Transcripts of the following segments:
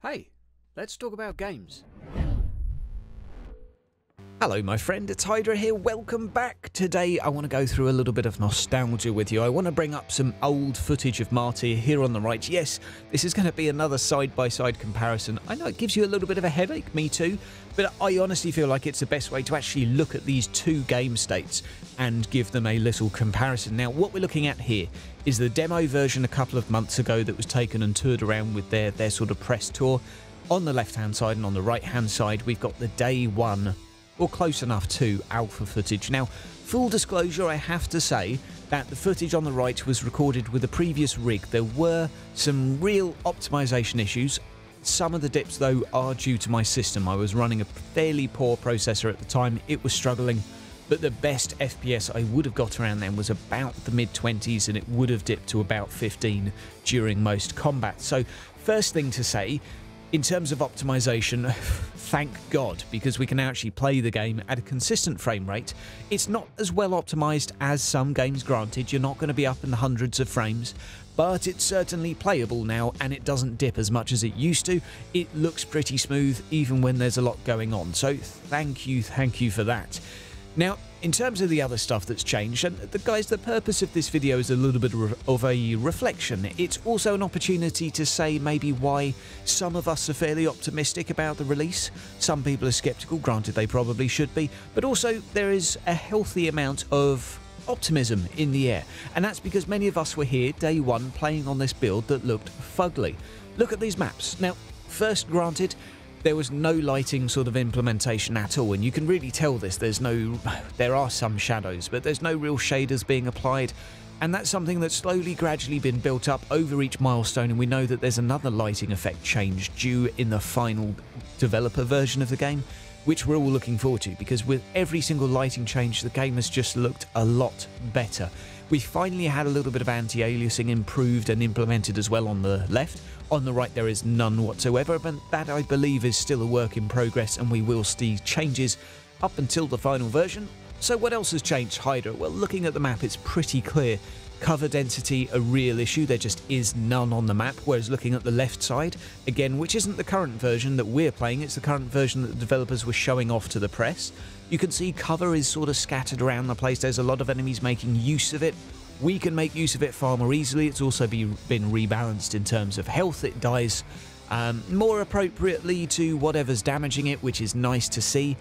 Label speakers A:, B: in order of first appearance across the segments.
A: Hey, let's talk about games. Hello my friend, it's Hydra here, welcome back. Today I want to go through a little bit of nostalgia with you. I want to bring up some old footage of Martyr here on the right. Yes, this is going to be another side-by-side comparison. I know it gives you a little bit of a headache, me too, but I honestly feel like it's the best way to actually look at these two game states and give them a little comparison. Now, what we're looking at here is the demo version a couple of months ago that was taken and toured around with their sort of press tour. On the left-hand side and on the right-hand side, we've got the day one, or close enough to, alpha footage. Now, full disclosure, I have to say that the footage on the right was recorded with a previous rig. There were some real optimization issues. Some of the dips, though, are due to my system. I was running a fairly poor processor at the time. It was struggling, but the best FPS I would have got around then was about the mid-20s, and it would have dipped to about 15 during most combat. So, first thing to say, in terms of optimization, thank God, because we can actually play the game at a consistent frame rate. It's not as well optimized as some games, granted. You're not going to be up in the hundreds of frames, but it's certainly playable now, and it doesn't dip as much as it used to. It looks pretty smooth, even when there's a lot going on. So thank you for that. Now, in terms of the other stuff that's changed, and guys, the purpose of this video is a little bit of a reflection. It's also an opportunity to say maybe why some of us are fairly optimistic about the release. Some people are skeptical, granted they probably should be, but also there is a healthy amount of optimism in the air, and that's because many of us were here day one playing on this build that looked fugly. Look at these maps. Now, first, granted, there was no lighting sort of implementation at all, and you can really tell this. There are some shadows, but there's no real shaders being applied, and that's something that's slowly, gradually been built up over each milestone, and we know that there's another lighting effect change due in the final developer version of the game, which we're all looking forward to, because with every single lighting change, the game has just looked a lot better. We finally had a little bit of anti-aliasing improved and implemented as well on the left. On the right, there is none whatsoever, but that, I believe, is still a work in progress, and we will see changes up until the final version. So what else has changed, Hydra? Well, looking at the map, it's pretty clear. Cover density, a real issue. There just is none on the map, whereas looking at the left side, again, which isn't the current version that we're playing, it's the current version that the developers were showing off to the press. You can see cover is sort of scattered around the place. There's a lot of enemies making use of it. We can make use of it far more easily. It's also been rebalanced in terms of health. It dies more appropriately to whatever's damaging it, which is nice to see.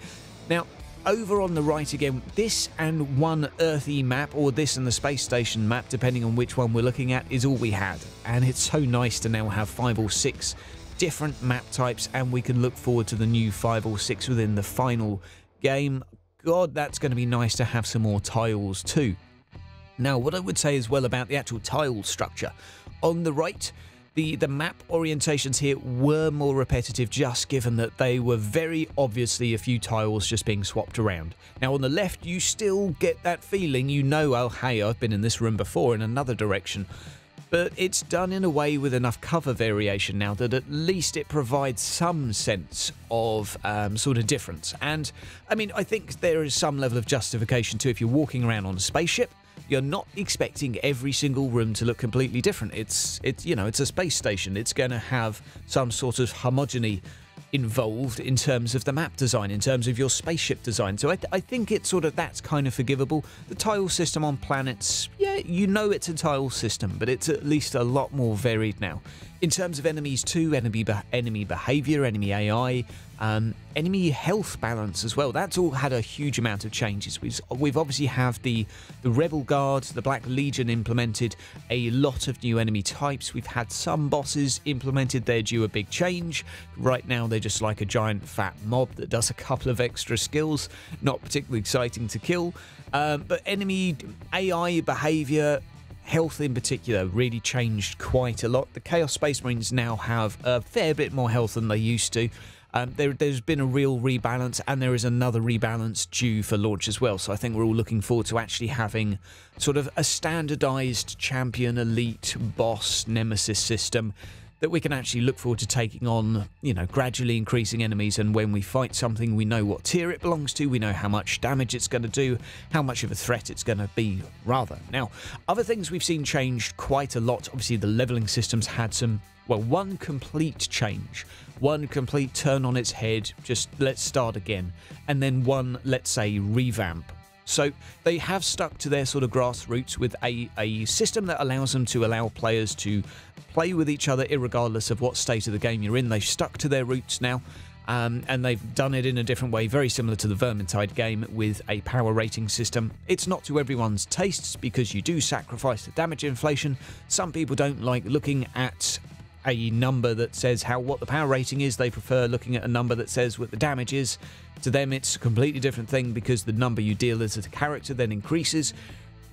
A: Now, over on the right again, this and one earthy map, or this and the space station map, depending on which one we're looking at, is all we had. And it's so nice to now have 5 or 6 different map types, and we can look forward to the new 5 or 6 within the final game. God, that's going to be nice to have some more tiles too. Now, what I would say as well about the actual tile structure, on the right, the map orientations here were more repetitive, just given that they were very obviously a few tiles just being swapped around. Now, on the left, you still get that feeling, you know, oh, hey, I've been in this room before in another direction. But it's done in a way with enough cover variation now that at least it provides some sense of sort of difference. And, I mean, I think there is some level of justification too. If you're walking around on a spaceship, you're not expecting every single room to look completely different. It's you know, it's a space station. It's going to have some sort of homogeny involved in terms of the map design, in terms of your spaceship design. So I think it's sort of, that's kind of forgivable. The tile system on planets, yeah, you know it's a tile system, but it's at least a lot more varied now. In terms of enemies too, enemy behavior, enemy AI, enemy health balance as well, that's all had a huge amount of changes. We've obviously have the Rebel Guard, the Black Legion implemented a lot of new enemy types. We've had some bosses implemented, they're due a big change. Right now they're just like a giant fat mob that does a couple of extra skills, not particularly exciting to kill. But enemy AI behavior, health in particular, really changed quite a lot. The Chaos Space Marines now have a fair bit more health than they used to. There's been a real rebalance, and there is another rebalance due for launch as well. So I think we're all looking forward to actually having sort of a standardized champion, elite, boss, nemesis system that we can actually look forward to taking on, you know, gradually increasing enemies, and when we fight something, we know what tier it belongs to, we know how much damage it's going to do, how much of a threat it's going to be, rather. Now, other things we've seen changed quite a lot. Obviously, the leveling systems had some well, one complete change, one complete turn on its head, just let's start again, and then one, let's say, revamp. So they have stuck to their sort of grassroots with a system that allows them to allow players to play with each other irregardless of what state of the game you're in. They've stuck to their roots now. And they've done it in a different way, very similar to the Vermintide game with a power rating system. It's not to everyone's tastes because you do sacrifice the damage inflation. Some people don't like looking at a number that says what the power rating is. They prefer looking at a number that says what the damage is. To them, it's a completely different thing because the number you deal as a character then increases.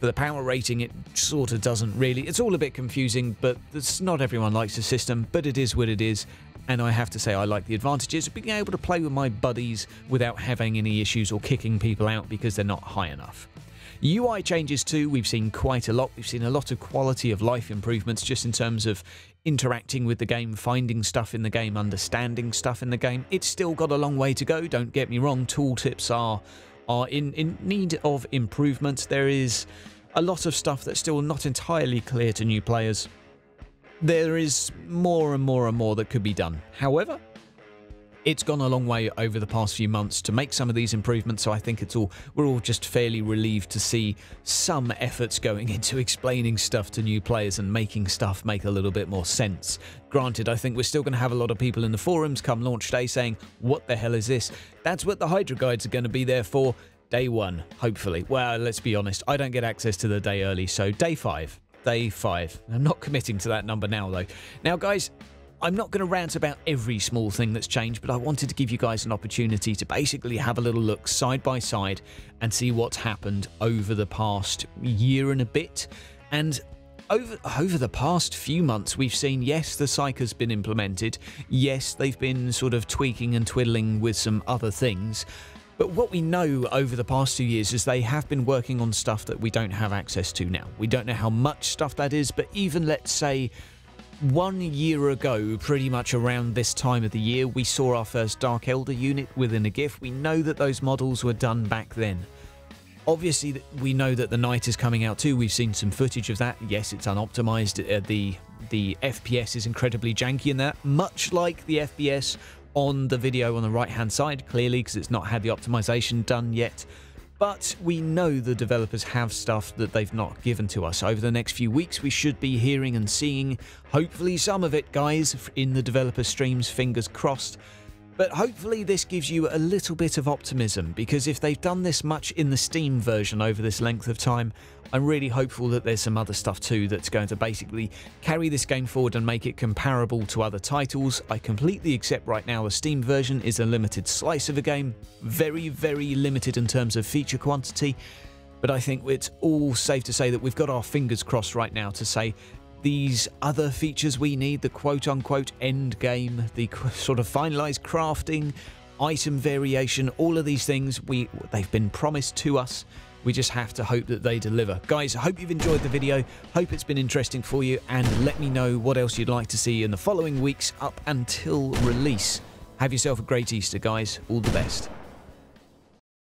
A: For the power rating, it sort of doesn't really. It's all a bit confusing, but not everyone likes the system, but it is what it is. And I have to say I like the advantages of being able to play with my buddies without having any issues or kicking people out because they're not high enough. UI changes too, we've seen quite a lot. We've seen a lot of quality of life improvements just in terms of interacting with the game, finding stuff in the game, understanding stuff in the game. It's still got a long way to go, don't get me wrong. Tooltips are in need of improvement. There is a lot of stuff that's still not entirely clear to new players. There is more and more and more that could be done. However, it's gone a long way over the past few months to make some of these improvements, so I think we're all just fairly relieved to see some efforts going into explaining stuff to new players and making stuff make a little bit more sense. Granted, I think we're still going to have a lot of people in the forums come launch day saying, what the hell is this? That's what the Hydra guides are going to be there for. Day 1, hopefully. Well, let's be honest, I don't get access to the day early, so day 5. Day 5. I'm not committing to that number now, though. Now, guys, I'm not going to rant about every small thing that's changed, but I wanted to give you guys an opportunity to basically have a little look side by side and see what's happened over the past year and a bit. And over the past few months, we've seen, yes, the psych has been implemented. Yes, they've been sort of tweaking and twiddling with some other things. But what we know over the past 2 years is they have been working on stuff that we don't have access to now. We don't know how much stuff that is, but even, let's say, 1 year ago, pretty much around this time of the year, we saw our first Dark Elder unit within a GIF. We know that those models were done back then. Obviously, we know that the Knight is coming out too. We've seen some footage of that. Yes, it's unoptimized. The FPS is incredibly janky in that, much like the FPS on the video on the right hand side, clearly, because it's not had the optimization done yet. But we know the developers have stuff that they've not given to us. Over the next few weeks, we should be hearing and seeing, hopefully, some of it, guys, in the developer streams, fingers crossed. But hopefully this gives you a little bit of optimism, because if they've done this much in the Steam version over this length of time, I'm really hopeful that there's some other stuff too that's going to basically carry this game forward and make it comparable to other titles. I completely accept right now the Steam version is a limited slice of a game, very, very limited in terms of feature quantity, but I think it's all safe to say that we've got our fingers crossed right now to say these other features we need, the quote-unquote end game, the sort of finalized crafting, item variation, all of these things, they've been promised to us. We just have to hope that they deliver. Guys, I hope you've enjoyed the video, hope it's been interesting for you, and let me know what else you'd like to see in the following weeks up until release. Have yourself a great Easter, guys. All the best.